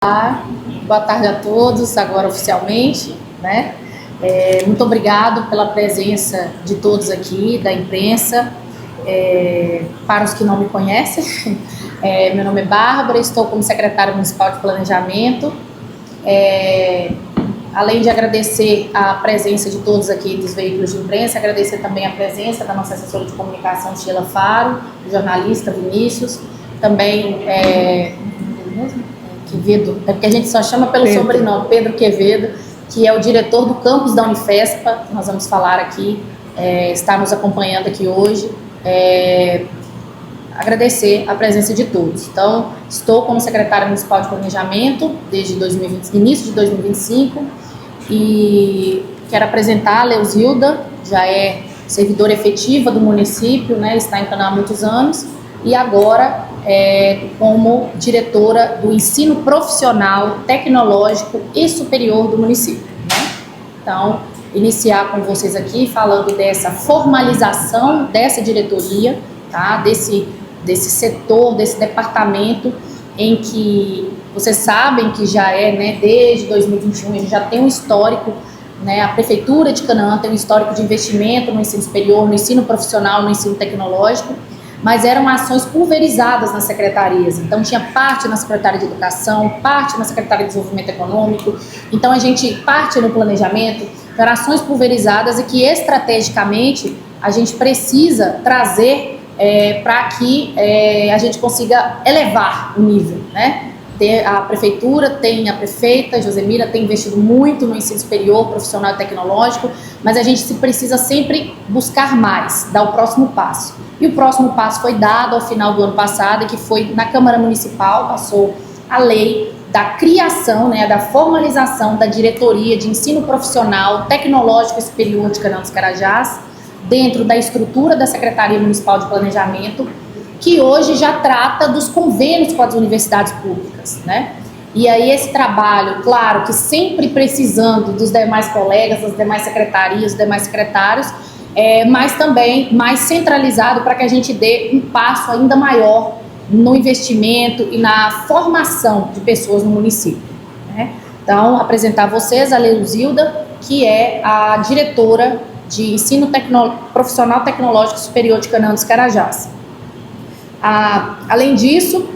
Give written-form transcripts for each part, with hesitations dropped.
Boa tarde a todos, agora oficialmente, né? Muito obrigado pela presença de todos aqui, da imprensa. Para os que não me conhecem, meu nome é Bárbara, estou como secretária municipal de planejamento. Além de agradecer a presença de todos aqui dos veículos de imprensa, agradecer também a presença da nossa assessora de comunicação, Sheila Faro, do jornalista Vinícius, também Quevedo, porque a gente só chama pelo sobrenome, Pedro Quevedo, que é o diretor do campus da Unifespa, que nós vamos falar aqui, está nos acompanhando aqui hoje. Agradecer a presença de todos. Então, estou como secretária municipal de planejamento desde início de 2025 e quero apresentar a Leuzilda, já é servidora efetiva do município, né, está em Canaã há muitos anos, e agora como diretora do ensino profissional, tecnológico e superior do município, né? Então, iniciar com vocês aqui falando dessa formalização dessa diretoria, tá? Desse setor, desse departamento em que vocês sabem que já né, desde 2021 a gente já tem um histórico, né, a Prefeitura de Canaã tem um histórico de investimento no ensino superior, no ensino profissional, no ensino tecnológico, mas eram ações pulverizadas nas secretarias. Então tinha parte na Secretaria de Educação, parte na Secretaria de Desenvolvimento Econômico, então a gente parte no planejamento, eram ações pulverizadas e que estrategicamente a gente precisa trazer para que a gente consiga elevar o nível, né? A prefeitura tem, a prefeita Josemira tem investido muito no ensino superior, profissional e tecnológico, mas a gente precisa sempre buscar mais, dar o próximo passo. E o próximo passo foi dado ao final do ano passado, que foi na Câmara Municipal, passou a lei da criação, né, da formalização da diretoria de ensino profissional, tecnológico e superior de Canaã dos Carajás, dentro da estrutura da Secretaria Municipal de Planejamento, que hoje já trata dos convênios com as universidades públicas, né? E aí esse trabalho, claro, que sempre precisando dos demais colegas, das demais secretarias, dos demais secretários, mas também mais centralizado para que a gente dê um passo ainda maior no investimento e na formação de pessoas no município, né? Então, apresentar a vocês a Leuzilda, que é a diretora de ensino profissional tecnológico superior de Canaã dos Carajás. Além disso,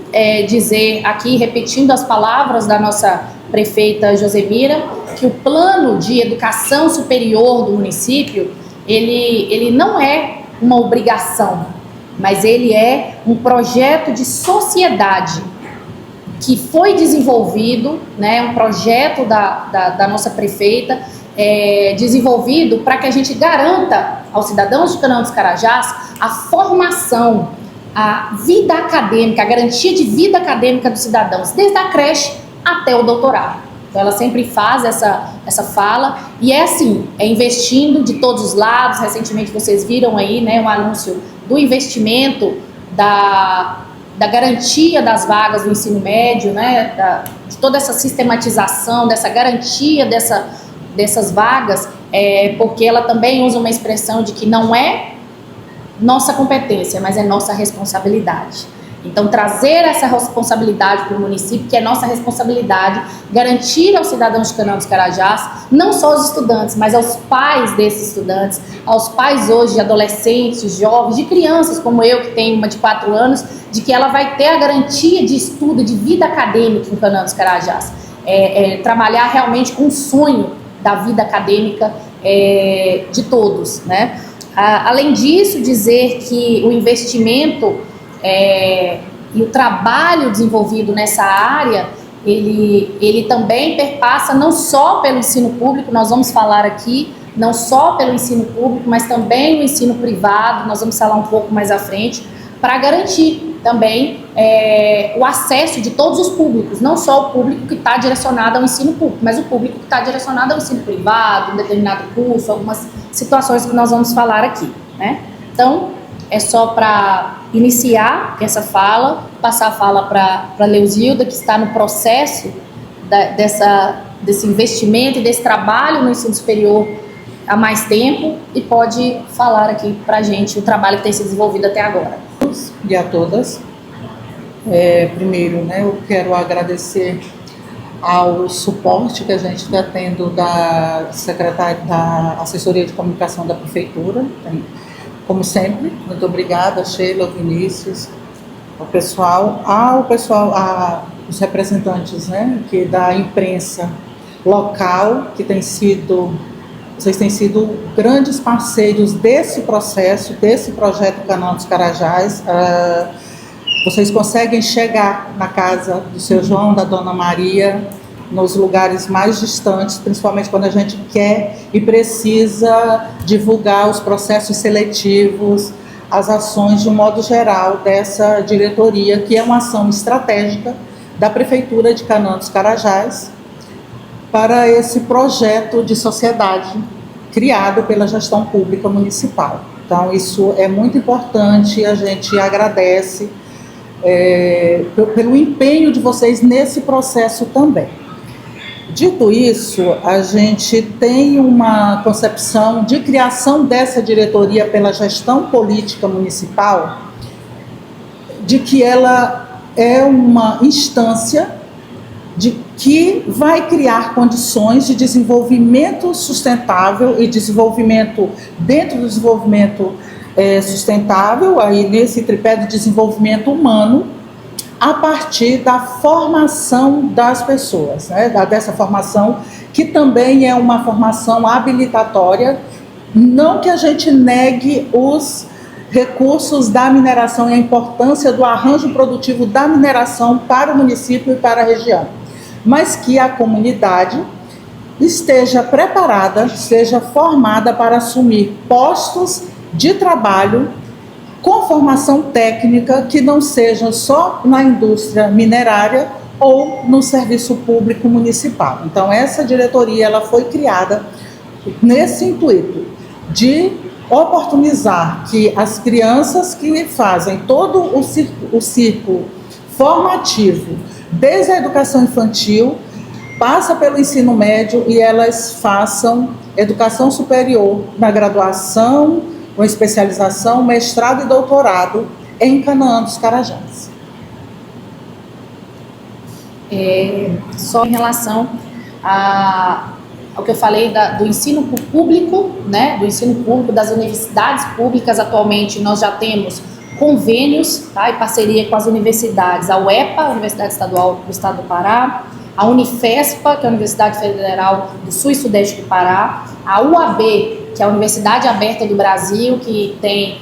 dizer aqui, repetindo as palavras da nossa prefeita Josemira, que o plano de educação superior do município, ele não é uma obrigação, mas ele é um projeto de sociedade que foi desenvolvido, né, um projeto da nossa prefeita, desenvolvido para que a gente garanta aos cidadãos de Canaã dos Carajás a formação, a vida acadêmica, a garantia de vida acadêmica dos cidadãos, desde a creche até o doutorado. Então ela sempre faz essa fala e assim, investindo de todos os lados. Recentemente vocês viram aí, né, um anúncio do investimento da garantia das vagas do ensino médio, né, de toda essa sistematização, dessa garantia dessas vagas, porque ela também usa uma expressão de que não é nossa competência, mas é nossa responsabilidade. Então, trazer essa responsabilidade para o município, que é nossa responsabilidade, garantir aos cidadãos de Canaã dos Carajás, não só aos estudantes, mas aos pais desses estudantes, aos pais hoje de adolescentes, jovens, de crianças como eu, que tenho uma de 4 anos, de que ela vai ter a garantia de estudo, de vida acadêmica em Canaã dos Carajás. Trabalhar realmente com o sonho da vida acadêmica de todos, né? Além disso, dizer que o investimento e o trabalho desenvolvido nessa área, ele também perpassa não só pelo ensino público, nós vamos falar aqui, não só pelo ensino público, mas também o ensino privado, nós vamos falar um pouco mais à frente, para garantir também o acesso de todos os públicos, não só o público que está direcionado ao ensino público, mas o público que está direcionado ao ensino privado, um determinado curso, algumas situações que nós vamos falar aqui, né? Então, é só para iniciar essa fala, passar a fala para Leuzilda, que está no processo desse investimento e desse trabalho no ensino superior há mais tempo e pode falar aqui para a gente o trabalho que tem sido desenvolvido até agora. E a todas. Primeiro, né, eu quero agradecer ao suporte que a gente está tendo da secretária da Assessoria de Comunicação da Prefeitura. Como sempre, muito obrigada, Sheila, Vinícius, ao pessoal, os representantes, né, que da imprensa local, que vocês têm sido grandes parceiros desse processo, desse projeto Canal dos Carajás. Vocês conseguem chegar na casa do seu João, da Dona Maria, nos lugares mais distantes, principalmente quando a gente quer e precisa divulgar os processos seletivos, as ações de um modo geral dessa diretoria, que é uma ação estratégica da Prefeitura de Canaã dos Carajás para esse projeto de sociedade criado pela gestão pública municipal. Então, isso é muito importante, a gente agradece pelo empenho de vocês nesse processo também. Dito isso, a gente tem uma concepção de criação dessa diretoria pela gestão política municipal, de que ela é uma instância que vai criar condições de desenvolvimento sustentável e desenvolvimento dentro do desenvolvimento sustentável, aí nesse tripé do desenvolvimento humano, a partir da formação das pessoas, né? Dessa formação que também é uma formação habilitatória, não que a gente negue os recursos da mineração e a importância do arranjo produtivo da mineração para o município e para a região, mas que a comunidade esteja preparada, seja formada para assumir postos de trabalho com formação técnica que não seja só na indústria minerária ou no serviço público municipal. Então, essa diretoria ela foi criada nesse intuito de oportunizar que as crianças que fazem todo o ciclo formativo, desde a educação infantil, passa pelo ensino médio e elas façam educação superior na graduação, com especialização, mestrado e doutorado em Canaã dos Carajás. Só em relação ao que eu falei do ensino público, né, do ensino público, das universidades públicas, atualmente nós já temos convênios, tá, e parceria com as universidades, a UEPA, a Universidade Estadual do Estado do Pará, a Unifespa, que é a Universidade Federal do Sul e Sudeste do Pará, a UAB, que é a Universidade Aberta do Brasil, que tem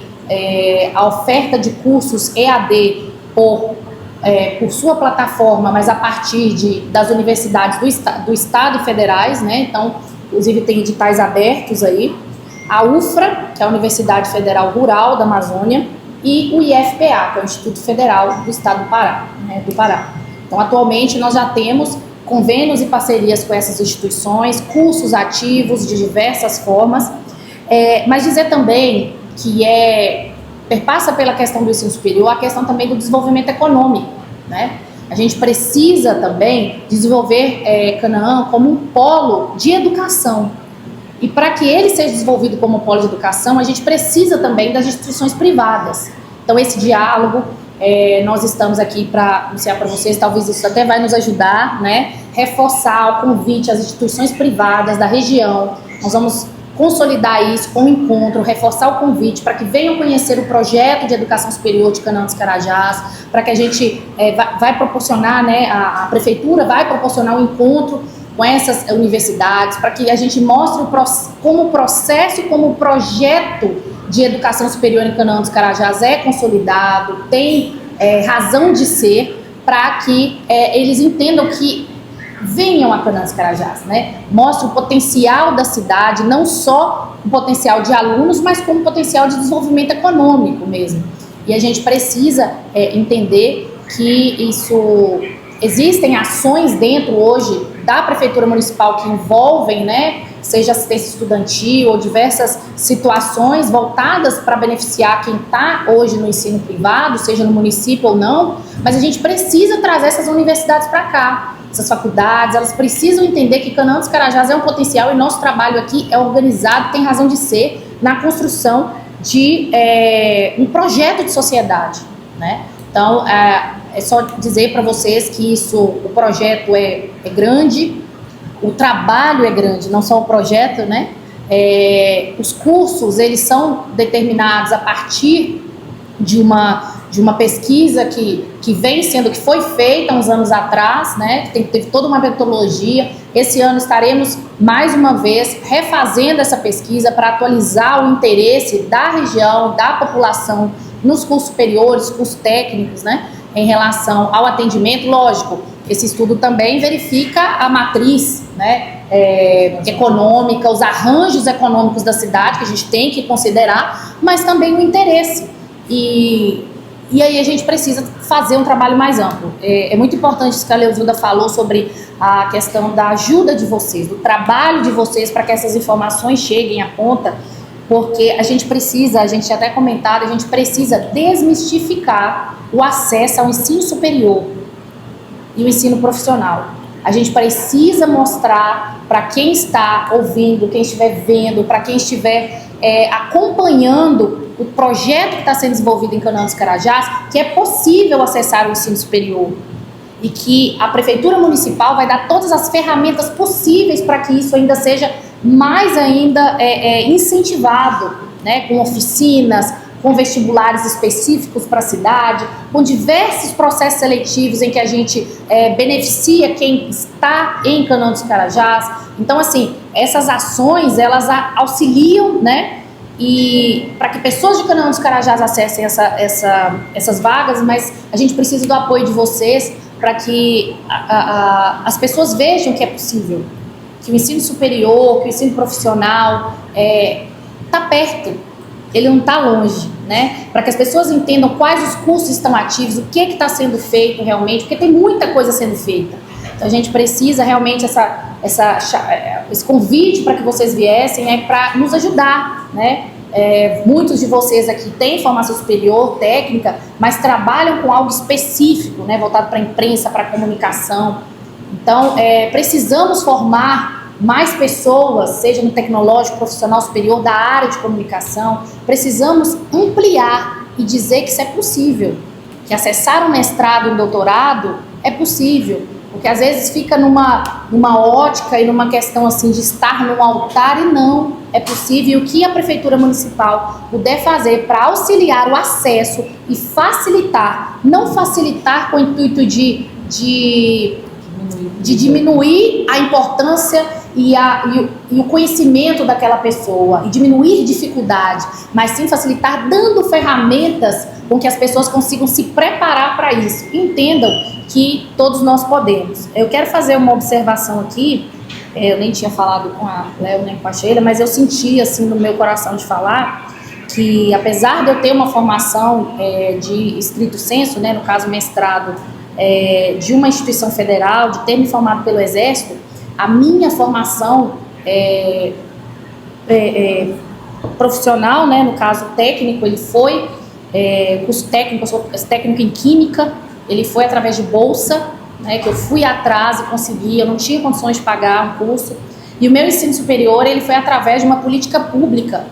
a oferta de cursos EAD por sua plataforma, mas a partir das universidades do Estado e federais, né? Então, inclusive tem editais abertos aí. A UFRA, que é a Universidade Federal Rural da Amazônia, e o IFPA, que é o Instituto Federal do Estado do Pará, né, do Pará. Então, atualmente, nós já temos convênios e parcerias com essas instituições, cursos ativos de diversas formas, mas dizer também que perpassa pela questão do ensino superior a questão também do desenvolvimento econômico, né? A gente precisa também desenvolver Canaã como um polo de educação. E para que ele seja desenvolvido como um polo de educação, a gente precisa também das instituições privadas. Então, esse diálogo, nós estamos aqui para anunciar para vocês, talvez isso até vai nos ajudar, né? Reforçar o convite às instituições privadas da região. Nós vamos consolidar isso com o encontro, reforçar o convite para que venham conhecer o projeto de educação superior de Canaã dos Carajás, para que a gente vai proporcionar, né, a prefeitura vai proporcionar um encontro com essas universidades, para que a gente mostre como o processo e como o projeto de educação superior em Canaã dos Carajás é consolidado, tem razão de ser, para que eles entendam que venham a Canaã dos Carajás, né? Mostra o potencial da cidade, não só o potencial de alunos, mas como o potencial de desenvolvimento econômico mesmo. E a gente precisa entender que existem ações dentro hoje da Prefeitura Municipal que envolvem, né, seja assistência estudantil ou diversas situações voltadas para beneficiar quem está hoje no ensino privado, seja no município ou não, mas a gente precisa trazer essas universidades para cá. Essas faculdades, elas precisam entender que Canaã dos Carajás é um potencial e nosso trabalho aqui é organizado, tem razão de ser, na construção de um projeto de sociedade, né? Então, é só dizer para vocês que o projeto é grande, o trabalho é grande, não só o projeto, né? Os cursos, eles são determinados a partir de uma pesquisa que foi feita uns anos atrás, né? Que teve toda uma metodologia. Esse ano estaremos, mais uma vez, refazendo essa pesquisa para atualizar o interesse da região, da população nos cursos superiores, cursos técnicos, né? Em relação ao atendimento. Lógico, esse estudo também verifica a matriz, né? Econômica, os arranjos econômicos da cidade, que a gente tem que considerar, mas também o interesse. E aí a gente precisa fazer um trabalho mais amplo. É muito importante isso que a Leozilda falou sobre a questão da ajuda de vocês, do trabalho de vocês para que essas informações cheguem à ponta, porque a gente tinha até comentado, a gente precisa desmistificar o acesso ao ensino superior e o ensino profissional. A gente precisa mostrar para quem está ouvindo, quem estiver vendo, para quem estiver acompanhando o projeto que está sendo desenvolvido em Canaã dos Carajás, que é possível acessar o ensino superior e que a Prefeitura Municipal vai dar todas as ferramentas possíveis para que isso ainda seja mais ainda incentivado, né, com oficinas, com vestibulares específicos para a cidade, com diversos processos seletivos em que a gente beneficia quem está em Canaã dos Carajás. Então, assim, essas ações, elas auxiliam, né, e para que pessoas de Canaã dos Carajás acessem essas vagas, mas a gente precisa do apoio de vocês para que as pessoas vejam que é possível, que o ensino superior, que o ensino profissional está perto, ele não está longe, né? Para que as pessoas entendam quais os cursos estão ativos, o que está sendo feito realmente, porque tem muita coisa sendo feita. Então a gente precisa realmente esse convite para que vocês viessem para nos ajudar, né? Muitos de vocês aqui têm formação superior, técnica, mas trabalham com algo específico, né? Voltado para a imprensa, para a comunicação. Então precisamos formar mais pessoas, seja no tecnológico, profissional superior, da área de comunicação. Precisamos ampliar e dizer que isso é possível, que acessar um mestrado e um doutorado é possível, porque às vezes fica numa ótica e numa questão assim de estar no altar, e não, é possível. E o que a Prefeitura Municipal puder fazer para auxiliar o acesso e facilitar, não facilitar com o intuito de diminuir a importância e o conhecimento daquela pessoa e diminuir dificuldade, mas sim facilitar dando ferramentas com que as pessoas consigam se preparar para isso. Entendam que todos nós podemos. Eu quero fazer uma observação aqui, eu nem tinha falado com a Léo nem com a Sheila, mas eu senti assim no meu coração de falar que, apesar de eu ter uma formação de estrito sensu, né, no caso mestrado, de uma instituição federal, de ter me formado pelo Exército, a minha formação profissional, né, no caso técnico, ele foi curso técnico, eu sou técnico em Química, ele foi através de bolsa, né, que eu fui atrás e consegui, eu não tinha condições de pagar um curso, e o meu ensino superior, ele foi através de uma política pública,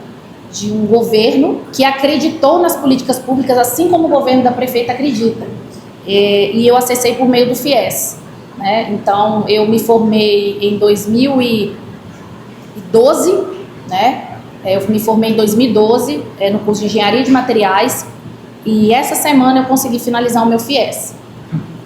de um governo que acreditou nas políticas públicas, assim como o governo da prefeita acredita. E eu acessei por meio do FIES, né? Então eu me formei em 2012, né? Eu me formei em 2012 no curso de Engenharia de Materiais, e essa semana eu consegui finalizar o meu FIES.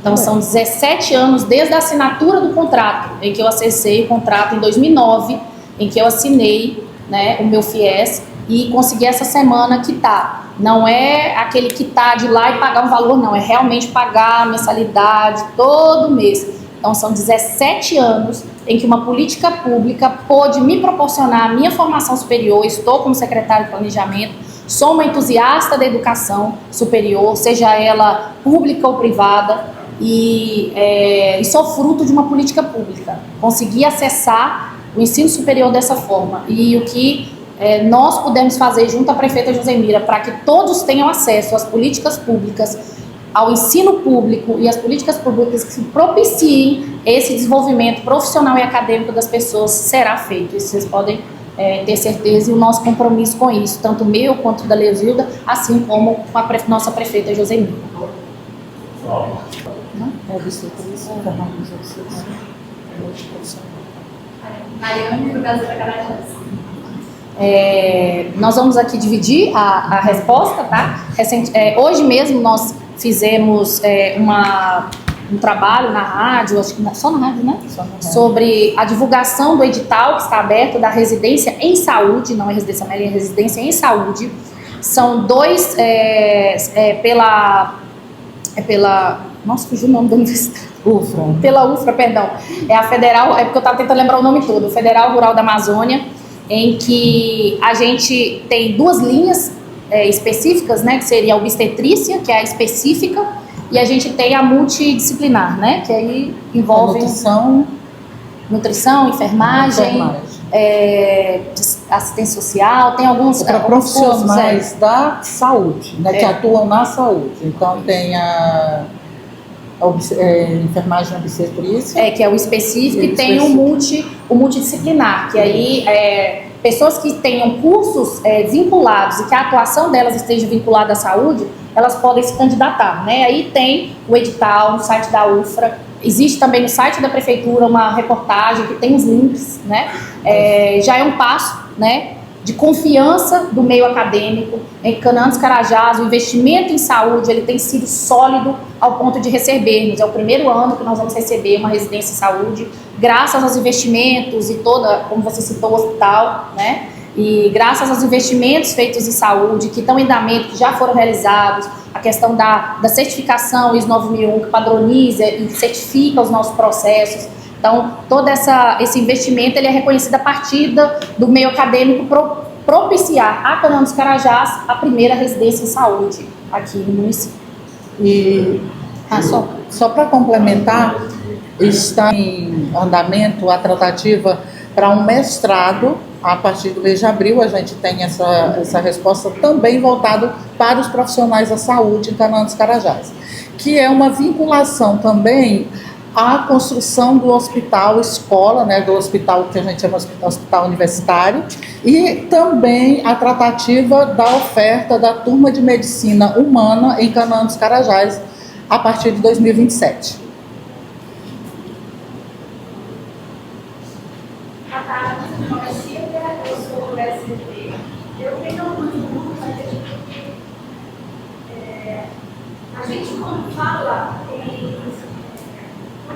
Então são 17 anos desde a assinatura do contrato, em que eu acessei o contrato em 2009, em que eu assinei, né, o meu FIES, e consegui essa semana quitar. Não é aquele quitar de lá e pagar um valor, não. É realmente pagar a mensalidade todo mês. Então são 17 anos em que uma política pública pôde me proporcionar a minha formação superior. Estou como secretária de planejamento, sou uma entusiasta da educação superior, seja ela pública ou privada, e sou fruto de uma política pública. Consegui acessar o ensino superior dessa forma. E o que nós pudemos fazer junto à prefeita Josemira para que todos tenham acesso às políticas públicas, ao ensino público e às políticas públicas que propiciem esse desenvolvimento profissional e acadêmico das pessoas, será feito. Isso vocês podem ter certeza, e o nosso compromisso com isso, tanto meu quanto da Leozilda, assim como com a nossa prefeita Josemira. Obstetrícia, enfermagem de obstetrícia, multiprofissional. Mariane, do Brasil da Carajás. Nós vamos aqui dividir a resposta, tá? Hoje mesmo nós fizemos um trabalho na rádio, acho que só na rádio, né? Só na rádio. Sobre a divulgação do edital que está aberto da residência em saúde, não é residência médica, é residência em saúde. São dois, nossa, fugiu o nome da universidade. UFRA. Pela UFRA, perdão. É a Federal, é porque eu estava tentando lembrar o nome todo, Federal Rural da Amazônia, em que a gente tem duas linhas específicas, né, que seria a obstetrícia, que é a específica, e a gente tem a multidisciplinar, né, que aí envolve nutrição, enfermagem. Assistência social, tem alguns para profissionais da saúde, né, que atuam na saúde. Então tem a enfermagem obstetrícia. Que é o específico, e tem o multidisciplinar, que aí pessoas que tenham cursos vinculados e que a atuação delas esteja vinculada à saúde, elas podem se candidatar, né? Aí tem o edital no site da UFRA, existe também no site da prefeitura uma reportagem que tem os links, né? Já é um passo, né, de confiança do meio acadêmico. Em Canaã dos Carajás, o investimento em saúde ele tem sido sólido ao ponto de recebermos. É o primeiro ano que nós vamos receber uma residência em saúde, graças aos investimentos e toda, como você citou, o hospital, né? E graças aos investimentos feitos em saúde, que estão em andamento, que já foram realizados, a questão da certificação ISO 9001, que padroniza e certifica os nossos processos. Então, todo esse investimento ele é reconhecido a partir do meio acadêmico propiciar a Canaã dos Carajás a primeira residência em saúde aqui no município. E só para complementar, está em andamento a tratativa para um mestrado. A partir do mês de abril, a gente tem essa resposta também voltado para os profissionais da saúde em Canaã dos Carajás, que é uma vinculação também à construção do hospital escola, né, do hospital que a gente chama de hospital universitário, e também a tratativa da oferta da turma de medicina humana em Canaã dos Carajás a partir de 2027. Eu tenho algumas perguntas. A gente, quando fala em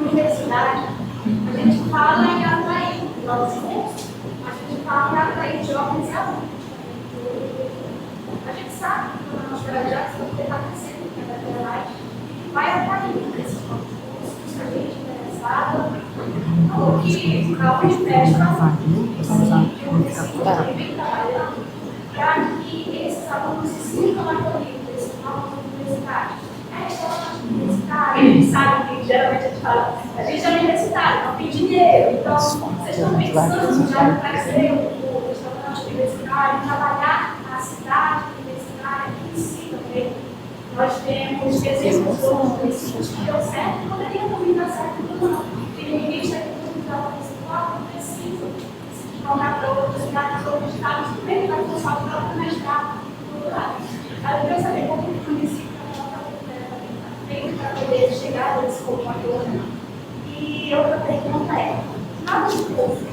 universidade, a gente fala em atrair novos cursos, a gente fala em atrair jovens e alunos. A gente sabe que o nosso projeto está crescendo cada vez mais, vai atraindo esses novos cursos, a gente é interessada, ou que a Unifesp vem trabalhando para que esses alunos se sintam acolhidos, esses novos universitários. Universitário, eles sabem que geralmente a gente é universitário, não tem dinheiro. Então, vocês estão pensando já no crescer o restaurante universitário, trabalhar na cidade universitária em si também. Nós temos exemplos outros municípios que deu certo e poderia também dar certo não. Tem um ministro aqui que estava municipal que precisa se tornar para outros estados também para começar o próprio mestrado cultural. Eu queria saber como o município para poder chegar nesse formador. E outra pergunta é, cada curso,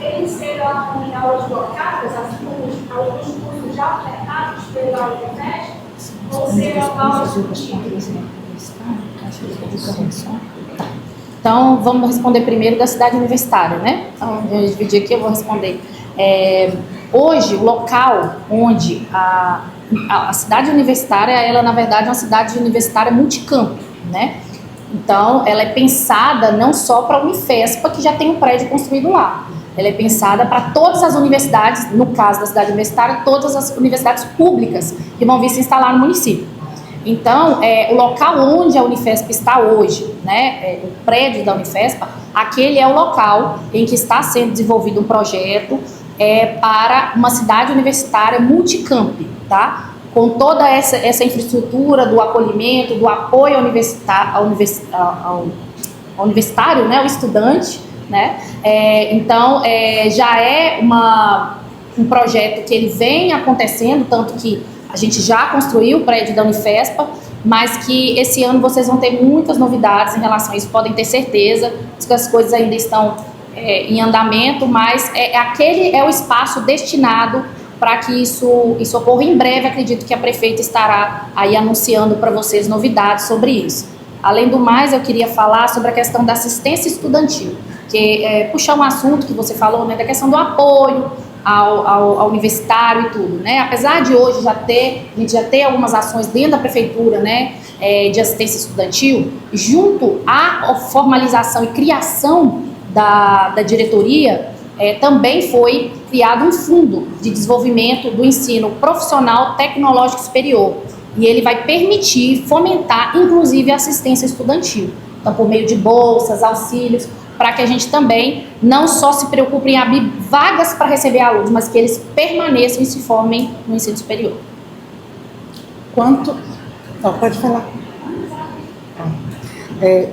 eles serão em aulas locadas, alguns cursos já ofertados pela Unifesp, ou serão aulas contínuas? Então, vamos responder primeiro da cidade universitária, né? Então, eu dividi aqui, eu vou responder. Hoje, o local onde a cidade universitária, ela na verdade é uma cidade universitária multicampo, né? Então, ela é pensada não só para a Unifespa, que já tem um prédio construído lá. Ela é pensada para todas as universidades, no caso da cidade universitária, todas as universidades públicas que vão vir se instalar no município. Então, o local onde a Unifesp está hoje, né, o prédio da Unifespa, aquele é o local em que está sendo desenvolvido um projeto para uma cidade universitária multicamp, tá? Com toda essa infraestrutura do acolhimento, do apoio ao universitário, né, ao estudante, né? Então, já é um projeto que ele vem acontecendo, tanto que a gente já construiu o prédio da Unifespa mas que esse ano vocês vão ter muitas novidades em relação a isso, podem ter certeza, que as coisas ainda estão em andamento, mas aquele é o espaço destinado para que isso ocorra em breve. Acredito que a prefeita estará aí anunciando para vocês novidades sobre isso. Além do mais, eu queria falar sobre a questão da assistência estudantil, que puxar um assunto que você falou, né, da questão do apoio ao universitário e tudo, né? Apesar de hoje a gente já ter algumas ações dentro da prefeitura, né, de assistência estudantil, junto à formalização e criação da diretoria, também foi criado um fundo de desenvolvimento do ensino profissional tecnológico superior, e ele vai permitir fomentar, inclusive, a assistência estudantil, então por meio de bolsas, auxílios, para que a gente também não só se preocupe em abrir vagas para receber alunos, mas que eles permaneçam e se formem no ensino superior. Pode falar.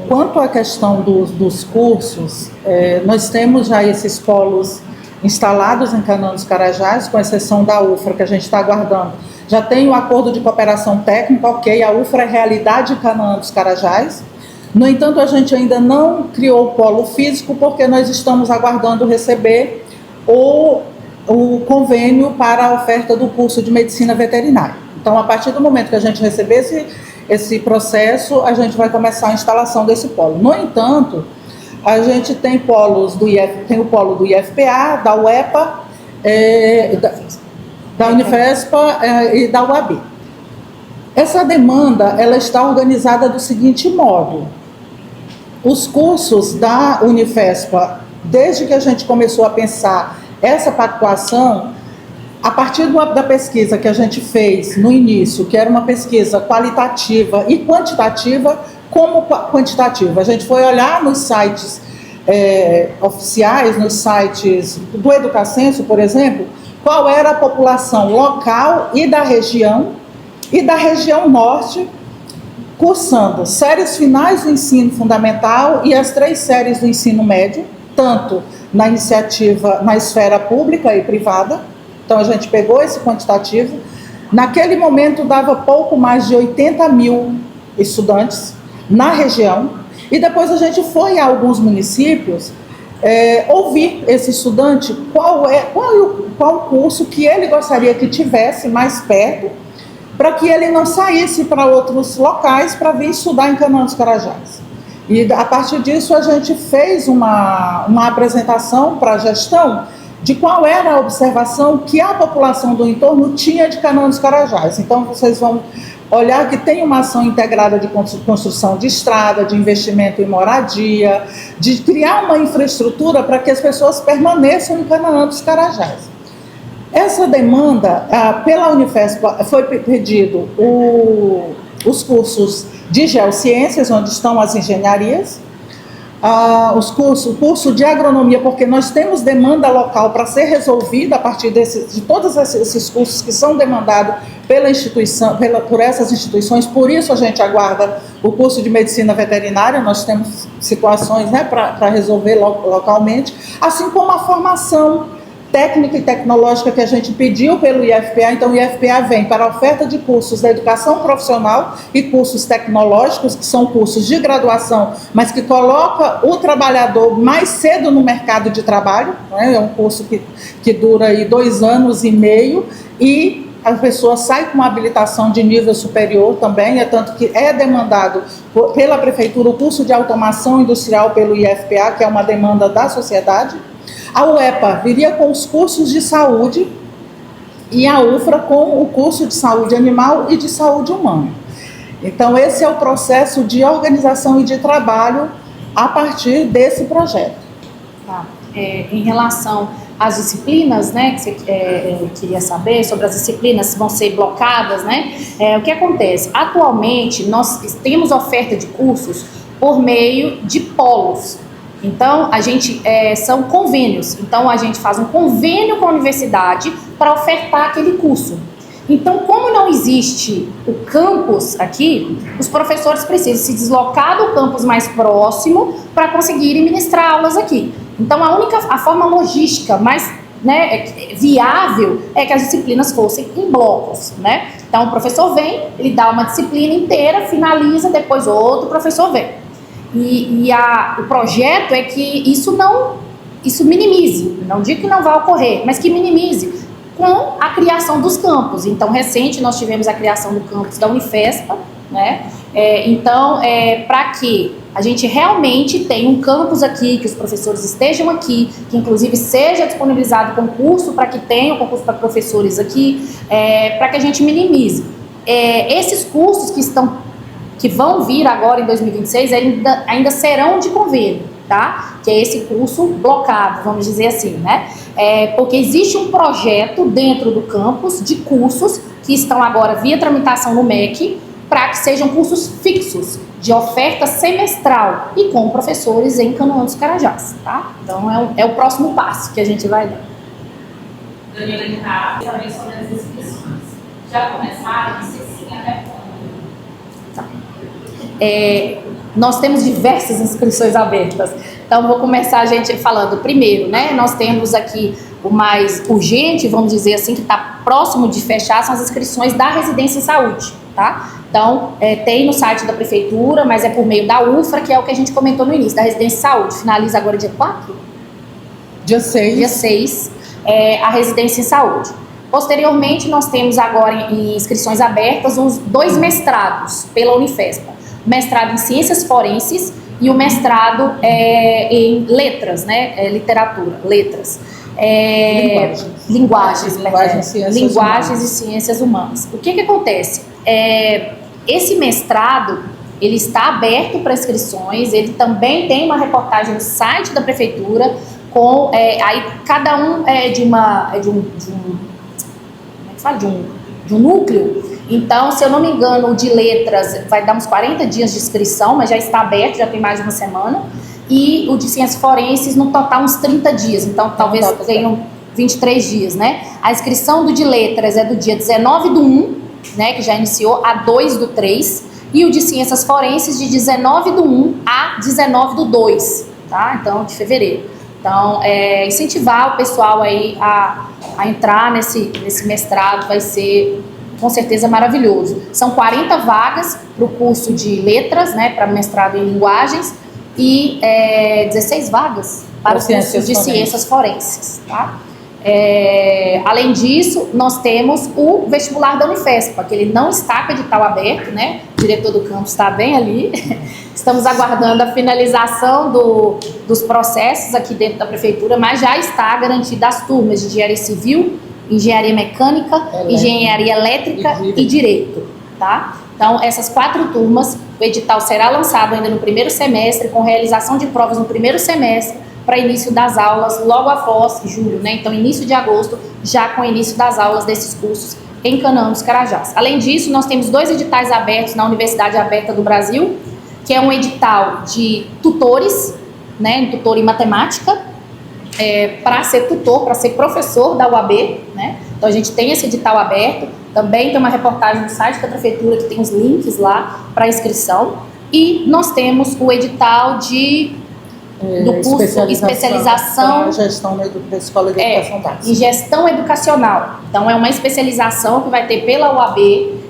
Quanto à questão dos cursos, nós temos já esses polos instalados em Canaã dos Carajás, com exceção da UFRA, que a gente está aguardando. Já tem o acordo de cooperação técnica, ok, a UFRA é realidade em Canaã dos Carajás. No entanto, a gente ainda não criou o polo físico, porque nós estamos aguardando receber o convênio para a oferta do curso de medicina veterinária. Então, a partir do momento que a gente receber esse processo, a gente vai começar a instalação desse polo. No entanto, a gente tem polos tem o polo do IFPA, da UEPA, da Unifespa e da UAB. Essa demanda, ela está organizada do seguinte modo: os cursos da Unifespa, desde que a gente começou a pensar essa pactuação, a partir da pesquisa que a gente fez no início, que era uma pesquisa qualitativa e quantitativa, como quantitativa, a gente foi olhar nos sites oficiais, nos sites do Educacenso, por exemplo, qual era a população local e da região norte, cursando séries finais do ensino fundamental e as 3 séries do ensino médio, tanto na iniciativa, na esfera pública e privada. Então, a gente pegou esse quantitativo. Naquele momento, dava pouco mais de 80 mil estudantes na região. E depois a gente foi a alguns municípios ouvir esse estudante qual o curso que ele gostaria que tivesse mais perto, para que ele não saísse para outros locais para vir estudar em Canaã dos Carajás. E a partir disso a gente fez uma apresentação para a gestão de qual era a observação que a população do entorno tinha de Canaã dos Carajás. Então vocês vão olhar que tem uma ação integrada de construção de estrada, de investimento em moradia, de criar uma infraestrutura para que as pessoas permaneçam em Canaã dos Carajás. Essa demanda, pela Unifespa, foi pedido os cursos de geociências, onde estão as engenharias, o curso de agronomia, porque nós temos demanda local para ser resolvida a partir de todos esses cursos que são demandados pela instituição, por essas instituições. Por isso a gente aguarda o curso de medicina veterinária. Nós temos situações, né, para resolver localmente, assim como a formação técnica e tecnológica que a gente pediu pelo IFPA. Então o IFPA vem para a oferta de cursos da educação profissional e cursos tecnológicos, que são cursos de graduação, mas que coloca o trabalhador mais cedo no mercado de trabalho, né? É um curso que dura aí 2 anos e meio, e a pessoa sai com uma habilitação de nível superior também, tanto que é demandado pela prefeitura o curso de automação industrial pelo IFPA, que é uma demanda da sociedade. A UEPA viria com os cursos de saúde e a UFRA com o curso de saúde animal e de saúde humana. Então, esse é o processo de organização e de trabalho a partir desse projeto. Tá. Em relação às disciplinas, né, que você queria saber sobre as disciplinas que vão ser blocadas, né, o que acontece? Atualmente, nós temos oferta de cursos por meio de polos. Então, são convênios. Então, a gente faz um convênio com a universidade para ofertar aquele curso. Então, como não existe o campus aqui, os professores precisam se deslocar do campus mais próximo para conseguirem ministrar aulas aqui. Então, a forma logística mais né, viável é que as disciplinas fossem em blocos, né? Então, o professor vem, ele dá uma disciplina inteira, finaliza, depois outro professor vem. O projeto é que isso minimize, não digo que não vai ocorrer, mas que minimize com a criação dos campos. Então, recente nós tivemos a criação do campus da Unifespa, né? Para que a gente realmente tenha um campus aqui, que os professores estejam aqui, que inclusive seja disponibilizado concurso para que tenha um concurso para professores aqui, para que a gente minimize. Esses cursos que vão vir agora em 2026 ainda serão de convênio, tá? Que é esse curso blocado, vamos dizer assim, né? Porque existe um projeto dentro do campus de cursos que estão agora via tramitação no MEC, para que sejam cursos fixos, de oferta semestral e com professores em Canoão dos Carajás, tá? Então é o próximo passo que a gente vai dar. Daniela Henrique, também sobre as inscrições. Já começaram? Se sim, até quando? Tá. Nós temos diversas inscrições abertas. Então, vou começar a gente falando primeiro, né? Nós temos aqui o mais urgente, vamos dizer assim, que está próximo de fechar, são as inscrições da residência em saúde, tá? Então, tem no site da prefeitura, mas é por meio da UFRA, que é o que a gente comentou no início, da residência em saúde. Finaliza agora dia 4? Dia 6. Dia 6, a residência em saúde. Posteriormente, nós temos agora em inscrições abertas os 2 mestrados pela Unifespa. O mestrado em Ciências Forenses e o mestrado em Letras, né? Literatura, Letras. Linguagens e Ciências Humanas. O que acontece? Esse mestrado, ele está aberto para inscrições, ele também tem uma reportagem no site da prefeitura, com aí cada um de um núcleo. Então, se eu não me engano, o de letras vai dar uns 40 dias de inscrição, mas já está aberto, já tem mais de uma semana. E o de ciências forenses, no total, uns 30 dias. Então, talvez tenham 23 dias, né? A inscrição do de letras é do dia 19/1, né, que já iniciou, a 2/3. E o de ciências forenses de 19/1 a 19/2, tá? Então, de fevereiro. Então, incentivar o pessoal aí a entrar nesse mestrado vai ser, com certeza, maravilhoso. São 40 vagas para o curso de letras, né, para mestrado em linguagens, e 16 vagas para o curso de ciências forenses, tá? Além disso, nós temos o vestibular da Unifespa, que ele não está com edital aberto, né? O diretor do campus está bem ali. Estamos aguardando a finalização dos processos aqui dentro da prefeitura, mas já está garantida as turmas de engenharia civil, engenharia mecânica, engenharia elétrica e direito, tá? Então, essas 4 turmas, o edital será lançado ainda no primeiro semestre, com realização de provas no primeiro semestre, para início das aulas logo após julho, né? Então, início de agosto, já com o início das aulas desses cursos em Canoão dos Carajás. Além disso, nós temos 2 editais abertos na Universidade Aberta do Brasil, que é um edital de tutores, né? Tutor em matemática, para ser tutor, para ser professor da UAB, né? Então, a gente tem esse edital aberto. Também tem uma reportagem no site da prefeitura que tem os links lá para inscrição. E nós temos o edital do curso especialização em gestão da Escola de Educação Básica. Em gestão educacional. Então, é uma especialização que vai ter pela UAB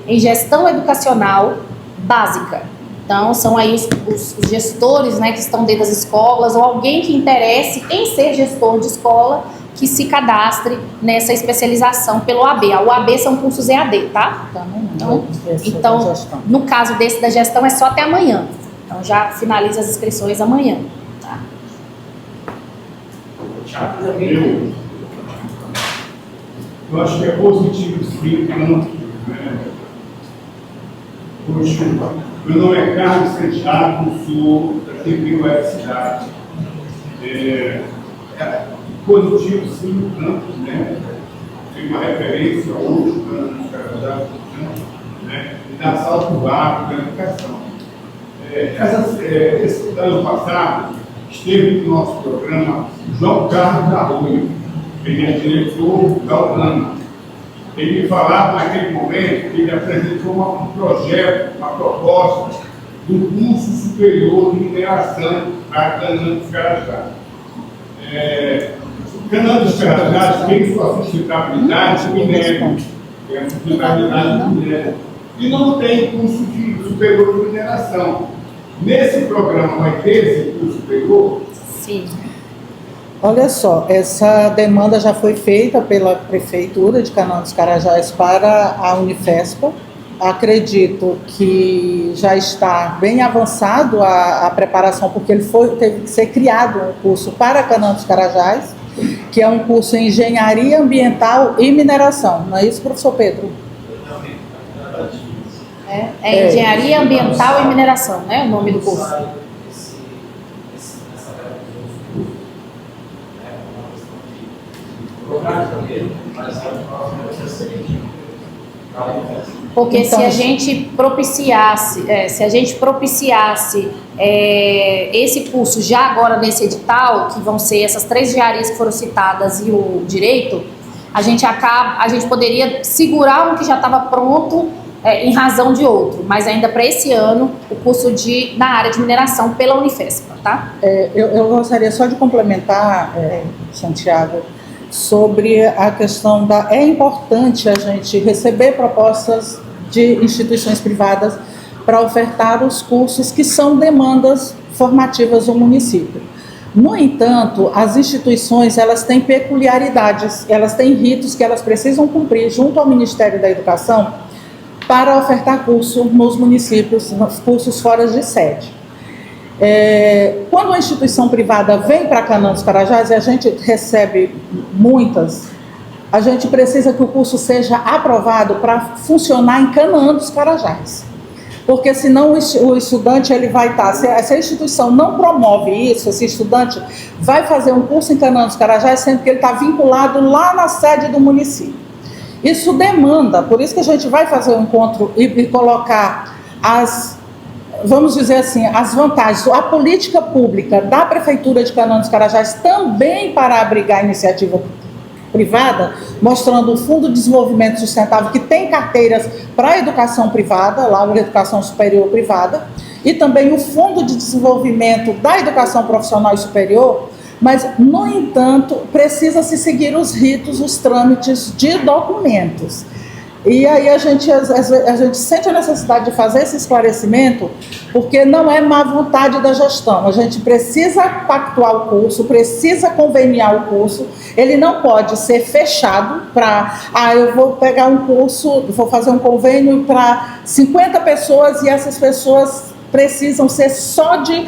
em gestão educacional básica. Então, são aí os gestores, né, que estão dentro das escolas, ou alguém que interesse em ser gestor de escola, que se cadastre nessa especialização pelo UAB. A UAB são cursos EAD, tá? Então, no caso desse da gestão, é só até amanhã. Então, já finaliza as inscrições amanhã. Tá? Eu acho que é positivo sim, né? Poxa, meu nome é Carlos Santiago, sou da TV Universidade. Positivo sim, tanto, né? Tem uma referência hoje nos Carajás, né? E da salto básico da educação. Esse ano passado, esteve no nosso programa João Carlos da Rui, ele é diretor da UNAMA. Ele falava naquele momento que ele apresentou um projeto, uma proposta do curso superior de mineração para Canoão dos Carajás. Canaã dos Carajás tem sua sustentabilidade do minério, tem a sustentabilidade do minério, e não tem curso de superior de mineração. Nesse programa vai ter esse curso superior? Sim. Olha só, essa demanda já foi feita pela Prefeitura de Canaã dos Carajás para a Unifespa. Acredito que já está bem avançado a preparação, porque teve que ser criado um curso para Canaã dos Carajás, que é um curso em Engenharia Ambiental e Mineração. Não é isso, professor Pedro? É Engenharia Ambiental e Mineração, né? O nome do curso. Porque então, se a gente propiciasse, esse curso já agora nesse edital, que vão ser essas 3 engenharias que foram citadas e o direito, a gente poderia segurar um que já estava pronto em razão de outro, mas ainda para esse ano o curso na área de mineração pela Unifespa, tá? Eu gostaria só de complementar, Santiago, sobre a questão é importante a gente receber propostas de instituições privadas para ofertar os cursos que são demandas formativas do município. No entanto, as instituições, elas têm peculiaridades, elas têm ritos que elas precisam cumprir junto ao Ministério da Educação para ofertar curso nos municípios, cursos fora de sede. Quando uma instituição privada vem para Canaã dos Carajás, e a gente recebe muitas, a gente precisa que o curso seja aprovado para funcionar em Canaã dos Carajás. Porque senão o estudante ele vai estar, se a instituição não promove isso, esse estudante vai fazer um curso em Canaã dos Carajás, sendo que ele está vinculado lá na sede do município. Isso demanda, por isso que a gente vai fazer um encontro e colocar vamos dizer assim, as vantagens, a política pública da Prefeitura de Canaã dos Carajás também para abrigar a iniciativa privada, mostrando o Fundo de Desenvolvimento Sustentável, que tem carteiras para a educação privada, lá na educação superior privada, e também o Fundo de Desenvolvimento da Educação Profissional e Superior, mas, no entanto, precisa-se seguir os ritos, os trâmites de documentos. E aí a gente sente a necessidade de fazer esse esclarecimento, porque não é má vontade da gestão. A gente precisa pactuar o curso, precisa conveniar o curso. Ele não pode ser fechado para, eu vou pegar um curso, vou fazer um convênio para 50 pessoas e essas pessoas precisam ser só de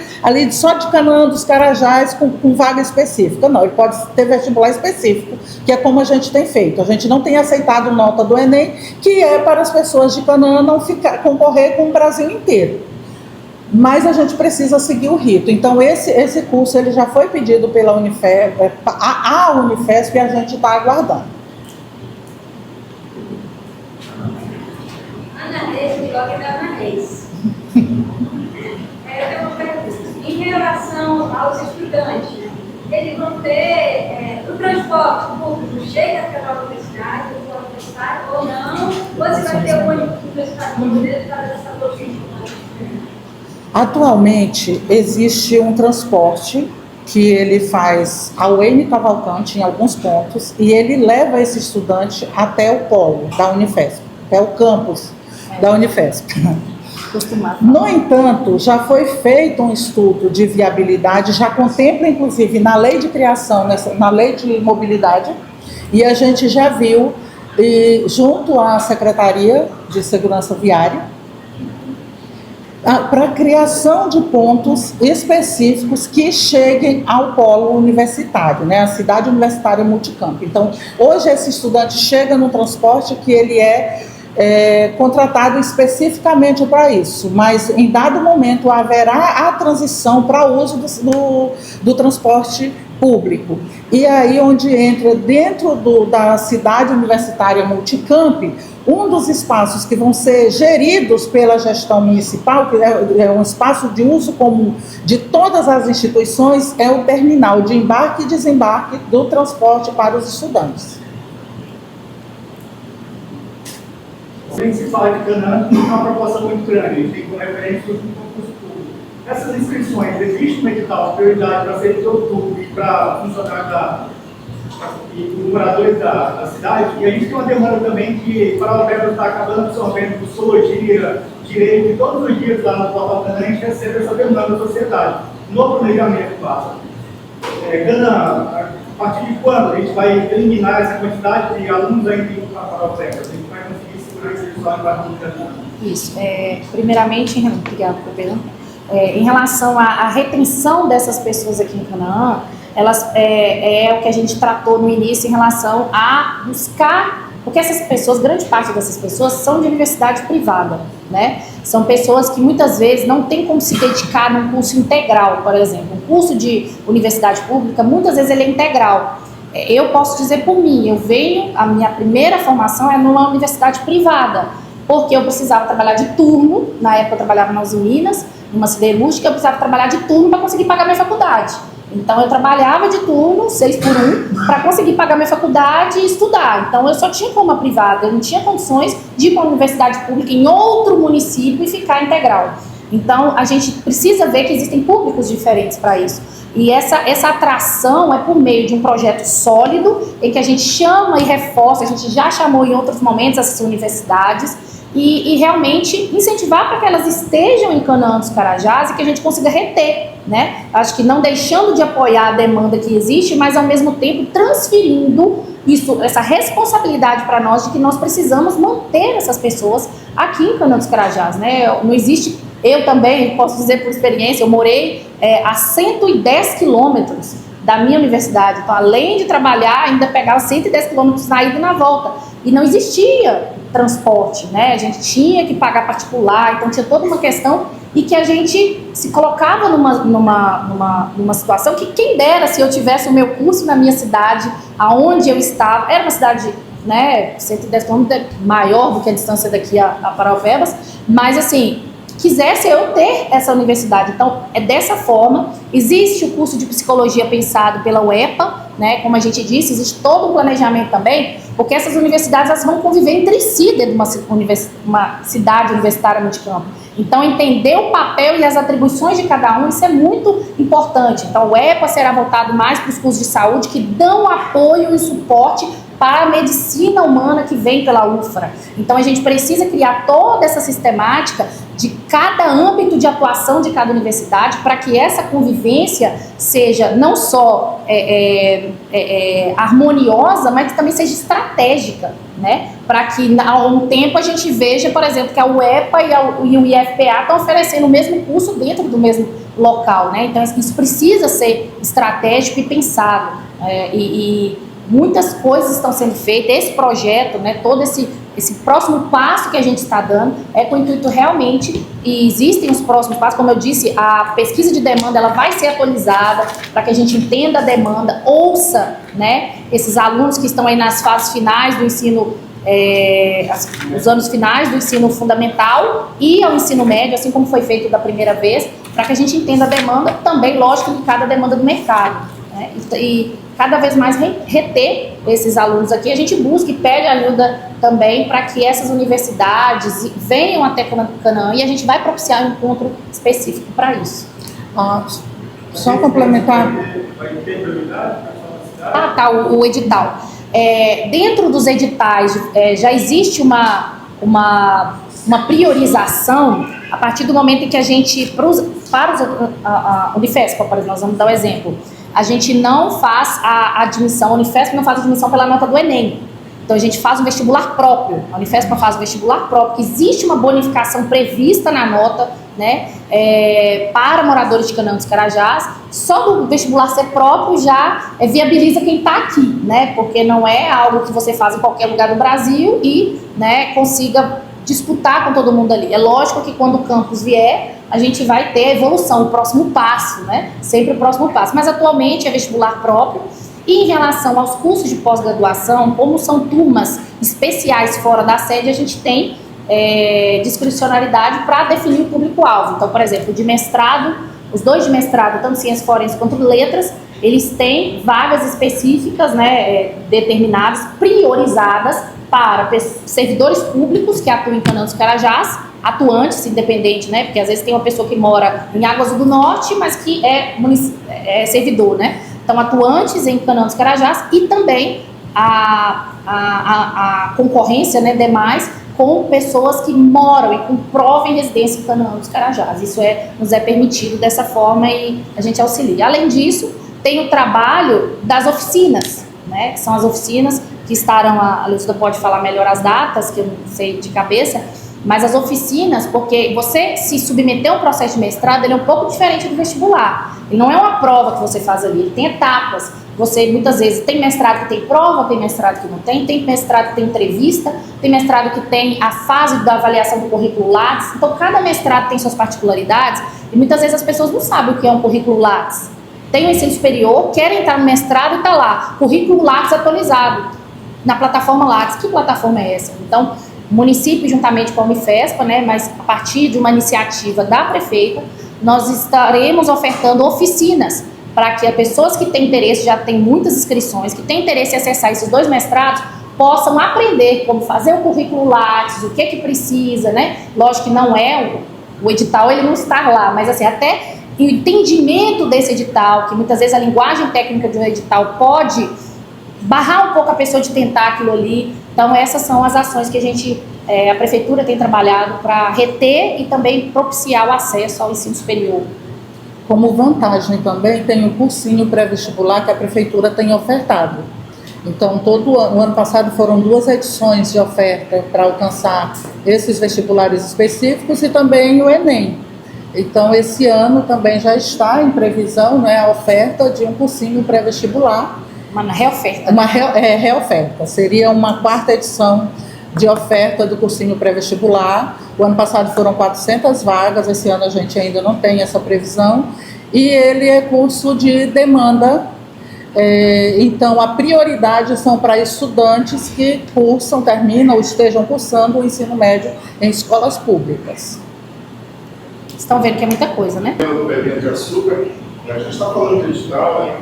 Canaã dos Carajás com vaga específica. Não, ele pode ter vestibular específico, que é como a gente tem feito. A gente não tem aceitado nota do Enem, que é para as pessoas de Canaã não concorrer com o Brasil inteiro. Mas a gente precisa seguir o rito. Então, esse curso ele já foi pedido pela Unifesp, a Unifesp, e a gente está aguardando. Ana Reis, de Logo da Ana Reis. Eu tenho uma pergunta. Em relação aos estudantes, eles vão ter o transporte público chega até a universidade ou não? Ou se vai ter um ônibus universitário para essa logística? Atualmente, existe um transporte que ele faz ao N Cavalcante em alguns pontos e ele leva esse estudante até o polo da Unifesp, até o campus da Unifesp. No entanto, já foi feito um estudo de viabilidade, já contempla inclusive na lei de criação, na lei de mobilidade, e a gente já viu, junto à Secretaria de Segurança Viária, para a criação de pontos específicos que cheguem ao polo universitário, né, a cidade universitária multicampo. Então, hoje esse estudante chega no transporte que ele é contratado especificamente para isso, mas em dado momento haverá a transição para o uso do transporte público. E aí onde entra dentro da cidade universitária multicamp, um dos espaços que vão ser geridos pela gestão municipal, que é um espaço de uso comum de todas as instituições, é o terminal de embarque e desembarque do transporte para os estudantes. Se fala de Canaã, é uma proposta muito grande, tem como referência no concurso público. Essas inscrições, existe um edital de prioridade para ser de outubro e para funcionário e os moradores da cidade, e a gente tem uma demanda também que Paraupebas está acabando absorvendo psicologia, direito, e todos os dias lá no Portal Canaã a gente recebe essa demanda da sociedade, no planejamento básico. Canaã, a partir de quando a gente vai eliminar essa quantidade de alunos ainda indo para Paraupebas? A gente vai conseguir segurar esse pessoal embaixo do Canaã? Isso. Primeiramente, obrigada por perguntar. Em relação à retenção dessas pessoas aqui em Canaã, elas é o que a gente tratou no início em relação a buscar, porque essas pessoas, grande parte dessas pessoas são de universidade privada, né? São pessoas que muitas vezes não têm como se dedicar num curso integral, por exemplo. Um curso de universidade pública, muitas vezes ele é integral. Eu posso dizer por mim, a minha primeira formação é numa universidade privada, porque eu precisava trabalhar de turno, na época eu trabalhava na Uzi Minas, numa siderúrgica, eu precisava trabalhar de turno para conseguir pagar minha faculdade. Então eu trabalhava de turno, 6 por 1, para conseguir pagar minha faculdade e estudar. Então eu só tinha como uma privada, eu não tinha condições de ir para uma universidade pública em outro município e ficar integral. Então a gente precisa ver que existem públicos diferentes para isso. E essa atração é por meio de um projeto sólido, em que a gente chama e reforça, a gente já chamou em outros momentos essas universidades, e realmente incentivar para que elas estejam em Canaã dos Carajás e que a gente consiga reter, né? Acho que não deixando de apoiar a demanda que existe, mas ao mesmo tempo transferindo essa responsabilidade para nós de que nós precisamos manter essas pessoas aqui em Canaã dos Carajás, né? Não existe, eu também posso dizer por experiência, eu morei a 110 quilômetros da minha universidade, então além de trabalhar, ainda pegava 110 quilômetros na ida e na volta, e não existia transporte, né? A gente tinha que pagar particular, então tinha toda uma questão e que a gente se colocava numa situação que quem dera se eu tivesse o meu curso na minha cidade, aonde eu estava, era uma cidade, né, 110 km maior do que a distância daqui a Paraupebas, mas assim, quisesse eu ter essa universidade. Então, é dessa forma. Existe o curso de psicologia pensado pela UEPA, né? Como a gente disse, existe todo um planejamento também, porque essas universidades elas vão conviver entre si dentro de uma cidade universitária multicampo. Então, entender o papel e as atribuições de cada um, isso é muito importante. Então, o EPA será voltado mais para os cursos de saúde que dão apoio e suporte para a medicina humana que vem pela UFRA. Então, a gente precisa criar toda essa sistemática de cada âmbito de atuação de cada universidade para que essa convivência seja não só harmoniosa, mas que também seja estratégica, né? Para que há um tempo a gente veja, por exemplo, que a UEPA e o IFPA estão oferecendo o mesmo curso dentro do mesmo local, né? Então, isso precisa ser estratégico e pensado. E muitas coisas estão sendo feitas. Esse projeto, né, todo esse próximo passo que a gente está dando é com o intuito realmente, e existem os próximos passos, como eu disse, a pesquisa de demanda ela vai ser atualizada para que a gente entenda a demanda, ouça, né, esses alunos que estão aí nas fases finais do ensino, os anos finais do ensino fundamental e ao ensino médio, assim como foi feito da primeira vez, para que a gente entenda a demanda, também, lógico, de cada demanda do mercado, né, e cada vez mais reter esses alunos aqui. A gente busca e pede ajuda também para que essas universidades venham até Canaã e a gente vai propiciar um encontro específico para isso. Só complementar. Vai ter prioridade na cidade? Tá, o edital. Dentro dos editais já existe uma priorização a partir do momento em que a gente, para a Unifesp, por exemplo, nós vamos dar um exemplo. A gente não faz a admissão, a Unifesp não faz a admissão pela nota do Enem. Então a gente faz um vestibular próprio. A Unifesp faz um vestibular próprio, que existe uma bonificação prevista na nota, né, para moradores de Canaã dos Carajás. Só do vestibular ser próprio já viabiliza quem está aqui, né, porque não é algo que você faz em qualquer lugar do Brasil e, né, consiga disputar com todo mundo ali. É lógico que quando o campus vier, a gente vai ter a evolução, o próximo passo, né? Sempre o próximo passo. Mas atualmente é vestibular próprio. E em relação aos cursos de pós-graduação, como são turmas especiais fora da sede, a gente tem discricionalidade para definir o público-alvo. Então, por exemplo, de mestrado, os 2 de mestrado, tanto ciências forenses quanto letras, eles têm vagas específicas, né, determinadas, priorizadas para servidores públicos que atuam em Canaã dos Carajás, atuantes, independente, né? Porque às vezes tem uma pessoa que mora em Águas do Norte, mas que é servidor, né? estão atuantes em Canaã dos Carajás e também a concorrência, né, demais, com pessoas que moram e comprovem residência em Canaã dos Carajás. Isso nos é permitido dessa forma e a gente auxilia. Além disso, tem o trabalho das oficinas, né, que são as oficinas que estarão, a Leucilda pode falar melhor as datas, que eu não sei de cabeça, mas as oficinas, porque você se submeter a um processo de mestrado, ele é um pouco diferente do vestibular. Ele não é uma prova que você faz ali, ele tem etapas. Você, muitas vezes, tem mestrado que tem prova, tem mestrado que não tem mestrado que tem entrevista, tem mestrado que tem a fase da avaliação do currículo Lattes. Então, cada mestrado tem suas particularidades e muitas vezes as pessoas não sabem o que é um currículo Lattes. Tem o ensino superior, querem entrar no mestrado e está lá, currículo Lattes atualizado, na plataforma Lattes. Que plataforma é essa? Então, o município, juntamente com a Unifespa, né, mas a partir de uma iniciativa da prefeita, nós estaremos ofertando oficinas para que as pessoas que têm interesse, já tem muitas inscrições, que têm interesse em acessar esses 2 mestrados, possam aprender como fazer o currículo Lattes, o que precisa, né? Lógico que não é o edital, ele não está lá, mas assim, até o entendimento desse edital, que muitas vezes a linguagem técnica de um edital pode barrar um pouco a pessoa de tentar aquilo ali. Então, essas são as ações que a prefeitura tem trabalhado para reter e também propiciar o acesso ao ensino superior. Como vantagem também tem o cursinho pré-vestibular que a prefeitura tem ofertado. Então, o ano passado foram 2 edições de oferta para alcançar esses vestibulares específicos e também o Enem. Então, esse ano também já está em previsão, né, a oferta de um cursinho pré-vestibular. Uma reoferta. Reoferta. Seria uma 4ª edição de oferta do cursinho pré-vestibular. O ano passado foram 400 vagas, esse ano a gente ainda não tem essa previsão. E ele é curso de demanda, então a prioridade são para estudantes que terminam ou estejam cursando o ensino médio em escolas públicas. Estão vendo que é muita coisa, né? Pelo Pedrinho de Açúcar, a gente está falando de digital, né?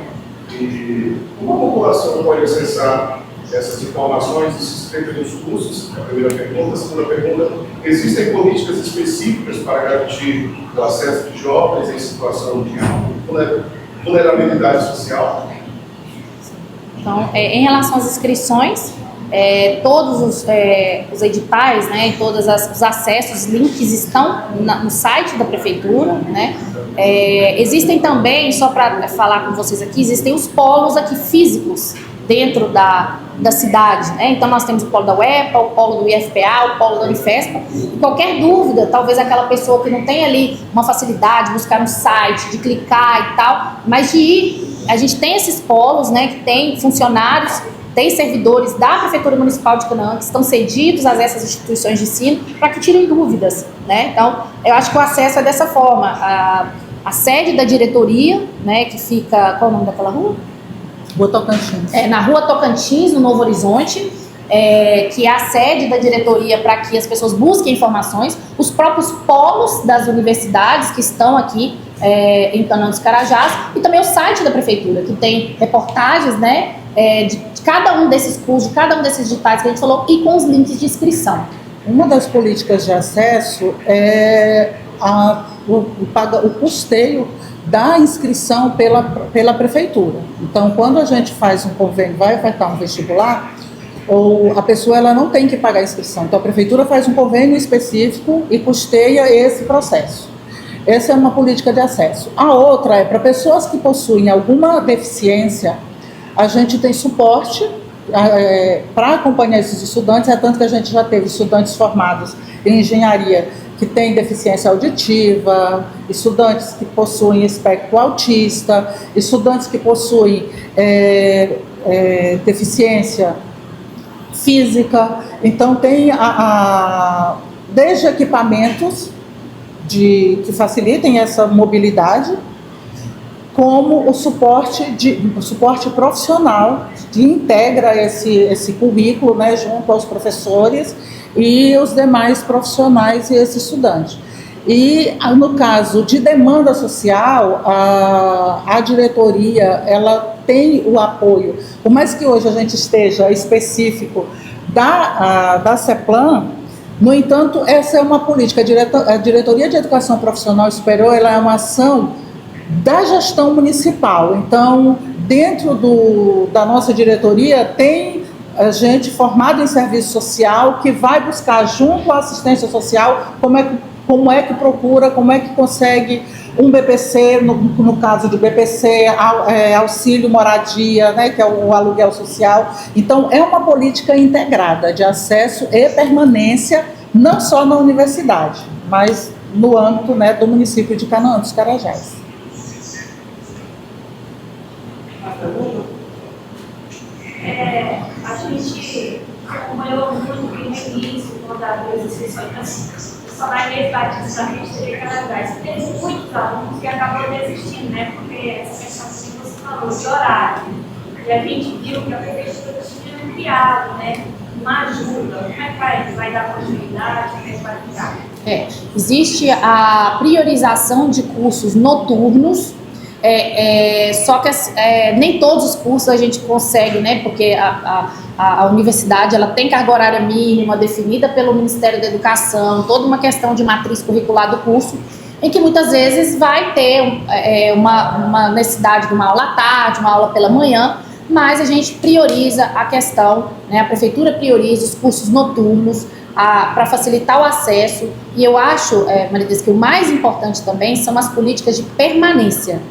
E como a população pode acessar essas informações e se inscrever nos cursos? É a primeira pergunta. A segunda pergunta, existem políticas específicas para garantir o acesso de jovens em situação de vulnerabilidade social? Então, em relação às inscrições, todos os editais, né, e todos os acessos, links estão no site da prefeitura, né? Existem também, só para falar com vocês aqui, existem os polos aqui físicos dentro da cidade, né? Então nós temos o polo da UEPA, o polo do IFPA, o polo da Unifespa. Qualquer dúvida, talvez aquela pessoa que não tem ali uma facilidade de buscar no site, de clicar e tal, mas de ir, a gente tem esses polos, né, que tem funcionários, tem servidores da Prefeitura Municipal de Canaã que estão cedidos a essas instituições de ensino para que tirem dúvidas, né? Então, eu acho que o acesso é dessa forma. A sede da diretoria, né, que fica, qual é o nome daquela rua? Rua Tocantins. Na Rua Tocantins, no Novo Horizonte, que é a sede da diretoria para que as pessoas busquem informações, os próprios polos das universidades que estão aqui em Canaã dos Carajás, e também o site da prefeitura, que tem reportagens, né, de cada um desses cursos, de cada um desses editais que a gente falou, e com os links de inscrição. Uma das políticas de acesso é o custeio da inscrição pela prefeitura. Então, quando a gente faz um convênio, vai ofertar um vestibular, a pessoa ela não tem que pagar a inscrição. Então, a prefeitura faz um convênio específico e custeia esse processo. Essa é uma política de acesso. A outra é para pessoas que possuem alguma deficiência, a gente tem suporte para acompanhar esses estudantes, tanto que a gente já teve estudantes formados em engenharia que têm deficiência auditiva, estudantes que possuem espectro autista, estudantes que possuem deficiência física. Então, tem desde equipamentos que facilitem essa mobilidade, como o suporte profissional que integra esse currículo, né, junto aos professores e os demais profissionais e esse estudante. E no caso de demanda social, a diretoria ela tem o apoio, por mais que hoje a gente esteja específico da CEPLAN. No entanto, essa é uma política, a Diretoria de Educação Profissional Superior ela é uma ação da gestão municipal. Então, dentro da nossa diretoria tem gente formada em serviço social que vai buscar junto à assistência social como é que procura, como é que consegue um BPC, no caso de BPC, auxílio moradia, né, que é o aluguel social. Então, é uma política integrada de acesso e permanência, não só na universidade, mas no âmbito, né, do município de Canaã dos Carajás. A gente acompanhou muito no início, quando abriu as inscrições, só na universidade da gente teria Carajás. Teve muitos alunos que acabam desistindo, né? Porque essa questão que você falou de horário. E a gente viu que a prefeitura tinha criado, né, uma ajuda. Como é que vai dar continuidade? Como é que vai ficar? Existe a priorização de cursos noturnos. Só que nem todos os cursos a gente consegue, né? Porque a universidade ela tem carga horária mínima definida pelo Ministério da Educação, toda uma questão de matriz curricular do curso, em que muitas vezes vai ter uma necessidade de uma aula à tarde, uma aula pela manhã, mas a gente prioriza a questão, né? A prefeitura prioriza os cursos noturnos para facilitar o acesso, e eu acho, Maria, que o mais importante também são as políticas de permanência.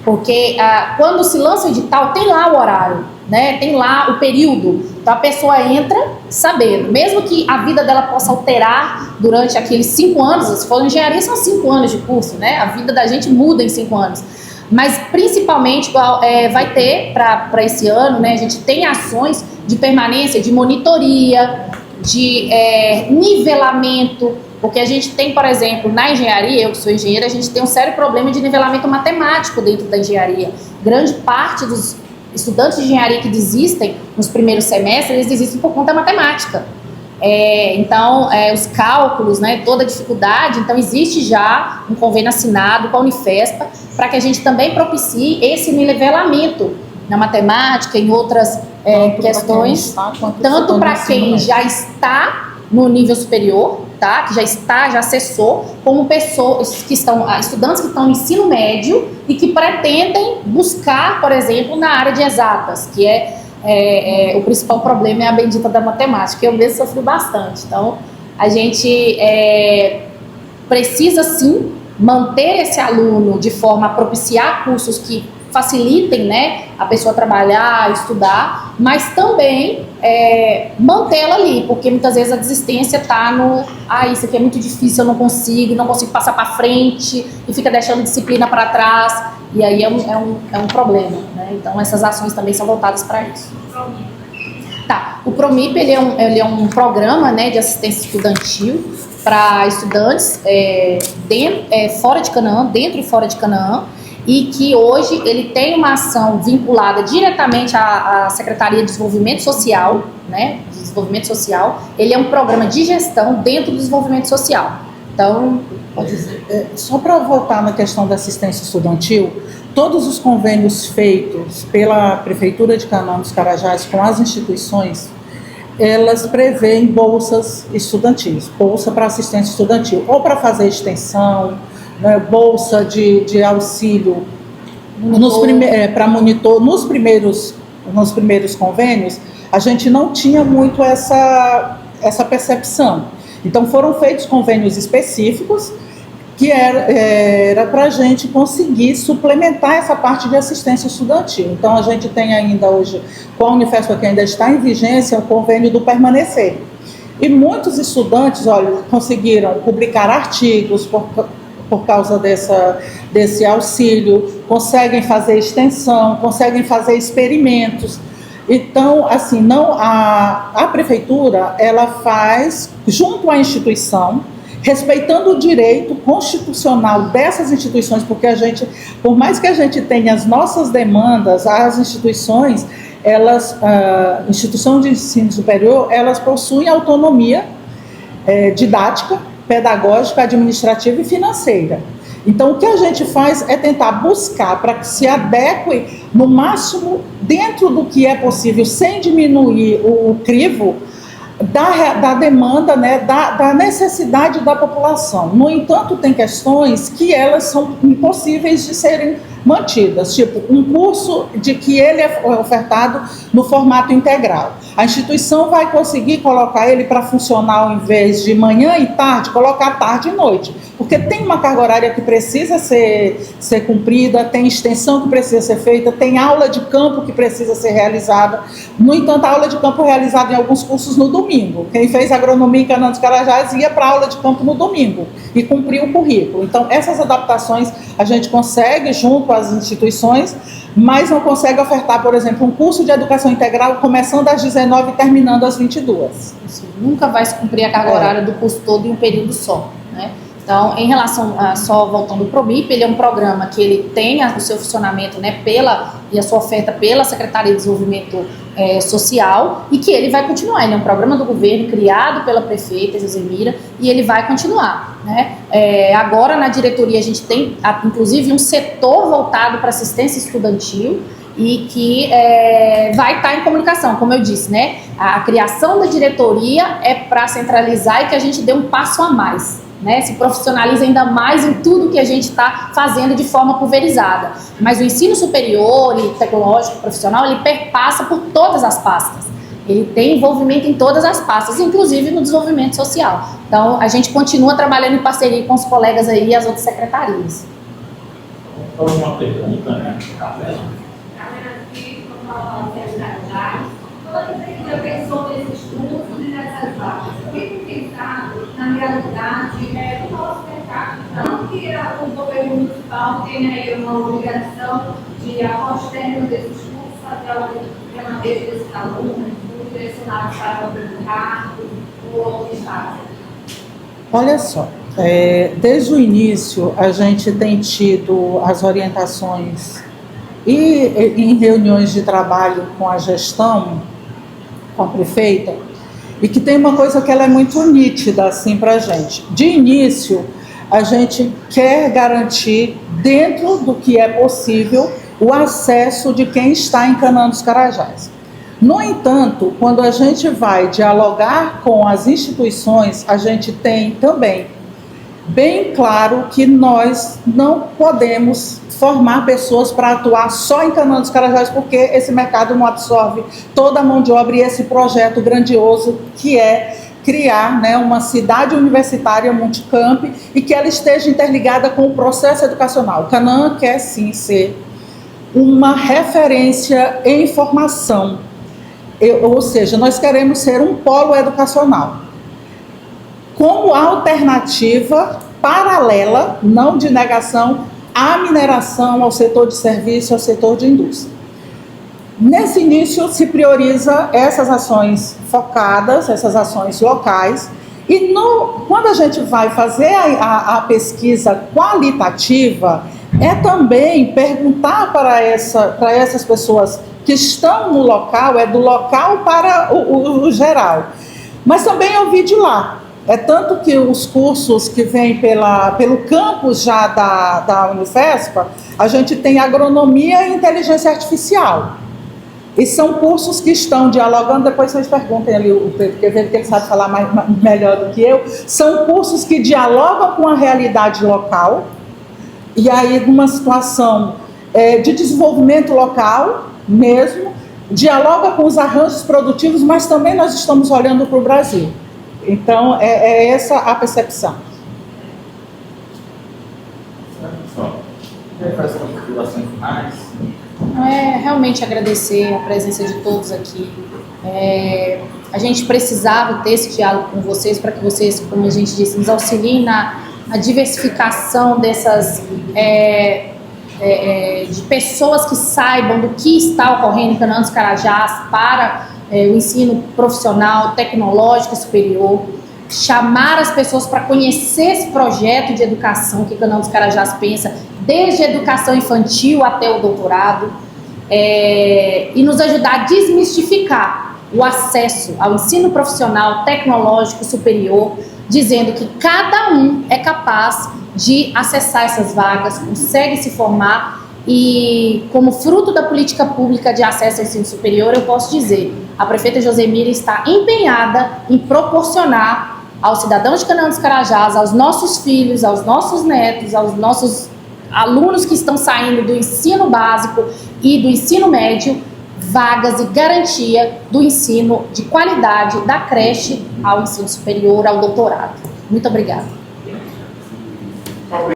Porque quando se lança o edital, tem lá o horário, né? Tem lá o período. Então a pessoa entra sabendo, mesmo que a vida dela possa alterar durante aqueles 5 anos, se for engenharia são 5 anos de curso, né? A vida da gente muda em 5 anos. Mas principalmente vai ter para esse ano, né? A gente tem ações de permanência, de monitoria, de nivelamento. Porque a gente tem, por exemplo, na engenharia, eu que sou engenheira, a gente tem um sério problema de nivelamento matemático dentro da engenharia. Grande parte dos estudantes de engenharia que desistem nos primeiros semestres, eles desistem por conta da matemática. Então, os cálculos, né, toda a dificuldade, então existe já um convênio assinado com a Unifespa para que a gente também propicie esse nivelamento na matemática, em outras questões, tanto para quem já está no nível superior, tá? Que já acessou, como pessoas que estudantes que estão no ensino médio e que pretendem buscar, por exemplo, na área de exatas, que o principal problema é a bendita da matemática. Eu mesmo sofri bastante. Então, a gente precisa sim manter esse aluno de forma a propiciar cursos que facilitem, né, a pessoa trabalhar, estudar, mas também mantê-la ali, porque muitas vezes a desistência está isso aqui é muito difícil, eu não consigo passar para frente, e fica deixando disciplina para trás, e aí é um problema, né? Então essas ações também são voltadas para isso. O PROMIP ele é um programa, né, de assistência estudantil para estudantes fora de Canaã, dentro e fora de Canaã, e que hoje ele tem uma ação vinculada diretamente à Secretaria de Desenvolvimento Social, né? Desenvolvimento Social. Ele é um programa de gestão dentro do desenvolvimento social. Então, pode dizer. Só para voltar na questão da assistência estudantil, todos os convênios feitos pela Prefeitura de Canaã dos Carajás com as instituições, elas prevêem bolsas estudantis, bolsa para assistência estudantil, ou para fazer extensão, né, bolsa de auxílio para monitor. Nos primeiros convênios, a gente não tinha muito essa percepção. Então, foram feitos convênios específicos que era para a gente conseguir suplementar essa parte de assistência estudantil. Então, a gente tem ainda hoje, com a Unifespa que ainda está em vigência, o convênio do Permanecer. E muitos estudantes, conseguiram publicar artigos por causa desse auxílio, conseguem fazer extensão, conseguem fazer experimentos. Então, assim, a prefeitura, ela faz, junto à instituição, respeitando o direito constitucional dessas instituições, porque por mais que a gente tenha as nossas demandas, as instituições, instituição de ensino superior, elas possuem autonomia didática, pedagógica, administrativa e financeira. Então, o que a gente faz é tentar buscar para que se adeque no máximo dentro do que é possível, sem diminuir o crivo da demanda, né, da necessidade da população. No entanto, tem questões que elas são impossíveis de serem mantidas, tipo um curso de que ele é ofertado no formato integral. A instituição vai conseguir colocar ele para funcionar ao invés de manhã e tarde, colocar tarde e noite, porque tem uma carga horária que precisa ser cumprida, tem extensão que precisa ser feita, tem aula de campo que precisa ser realizada. No entanto, a aula de campo é realizada em alguns cursos no domingo. Quem fez agronomia em Canaã dos Carajás ia para a aula de campo no domingo e cumpriu o currículo. Então, essas adaptações a gente consegue junto às instituições, mas não consegue ofertar, por exemplo, um curso de educação integral começando às 19 e terminando às 22. Isso nunca vai se cumprir a carga horária do curso todo em um período só, né? Então, em relação a, só voltando para o MIP, ele é um programa que ele tem o seu funcionamento, né, e a sua oferta pela Secretaria de Desenvolvimento Social, e que ele vai continuar. Ele é um programa do governo criado pela prefeita Josemira e ele vai continuar, né? Agora na diretoria a gente tem inclusive um setor voltado para assistência estudantil e que vai estar em comunicação, como eu disse, né? A criação da diretoria é para centralizar e que a gente dê um passo a mais, né, se profissionaliza ainda mais em tudo que a gente está fazendo de forma pulverizada. Mas o ensino superior e tecnológico profissional, ele perpassa por todas as pastas. Ele tem envolvimento em todas as pastas, inclusive no desenvolvimento social. Então, a gente continua trabalhando em parceria com os colegas aí e as outras secretarias. Uma pergunta, né? Toda pesquisa pensou nesses cursos e nessas vagas. O que tem pensado, na realidade, do nosso mercado? Não que o governo municipal tenha aí uma obrigação de, após o término desses cursos, fazer algum remanejo desses alunos, direcionados para o mercado ou outro estado. Olha só, desde o início a gente tem tido as orientações e em reuniões de trabalho com a gestão, com a prefeita, e que tem uma coisa que ela é muito nítida assim para a gente. De início, a gente quer garantir, dentro do que é possível, o acesso de quem está em Canaã dos Carajás. No entanto, quando a gente vai dialogar com as instituições, a gente tem também bem claro que nós não podemos formar pessoas para atuar só em Canaã dos Carajás, porque esse mercado não absorve toda a mão de obra e esse projeto grandioso que é criar, né, uma cidade universitária multicamp e que ela esteja interligada com o processo educacional. O Canaã quer sim ser uma referência em formação, ou seja, nós queremos ser um polo educacional como alternativa paralela, não de negação, à mineração, ao setor de serviço, ao setor de indústria. Nesse início se prioriza essas ações focadas, essas ações locais, e quando a gente vai fazer a pesquisa qualitativa, é também perguntar para essas pessoas que estão no local, do local para o geral, mas também ouvir de lá. É tanto que os cursos que vêm pelo campus já da Unifespa, a gente tem agronomia e inteligência artificial. E são cursos que estão dialogando, depois vocês perguntem ali o Pedro, porque ele sabe falar melhor do que eu. São cursos que dialogam com a realidade local, e aí numa situação de desenvolvimento local mesmo, dialoga com os arranjos produtivos, mas também nós estamos olhando para o Brasil. Então, é essa a percepção. Realmente agradecer a presença de todos aqui. A gente precisava ter esse diálogo com vocês para que vocês, como a gente disse, nos auxiliem na diversificação dessas de pessoas que saibam do que está ocorrendo em Canaã dos Carajás para o ensino profissional, tecnológico superior, chamar as pessoas para conhecer esse projeto de educação que Canaã dos Carajás pensa, desde a educação infantil até o doutorado, e nos ajudar a desmistificar o acesso ao ensino profissional, tecnológico superior, dizendo que cada um é capaz de acessar essas vagas, consegue se formar e, como fruto da política pública de acesso ao ensino superior, eu posso dizer, a prefeita Josemira está empenhada em proporcionar aos cidadãos de Canaã dos Carajás, aos nossos filhos, aos nossos netos, aos nossos alunos que estão saindo do ensino básico e do ensino médio, vagas e garantia do ensino de qualidade da creche ao ensino superior, ao doutorado. Muito obrigada.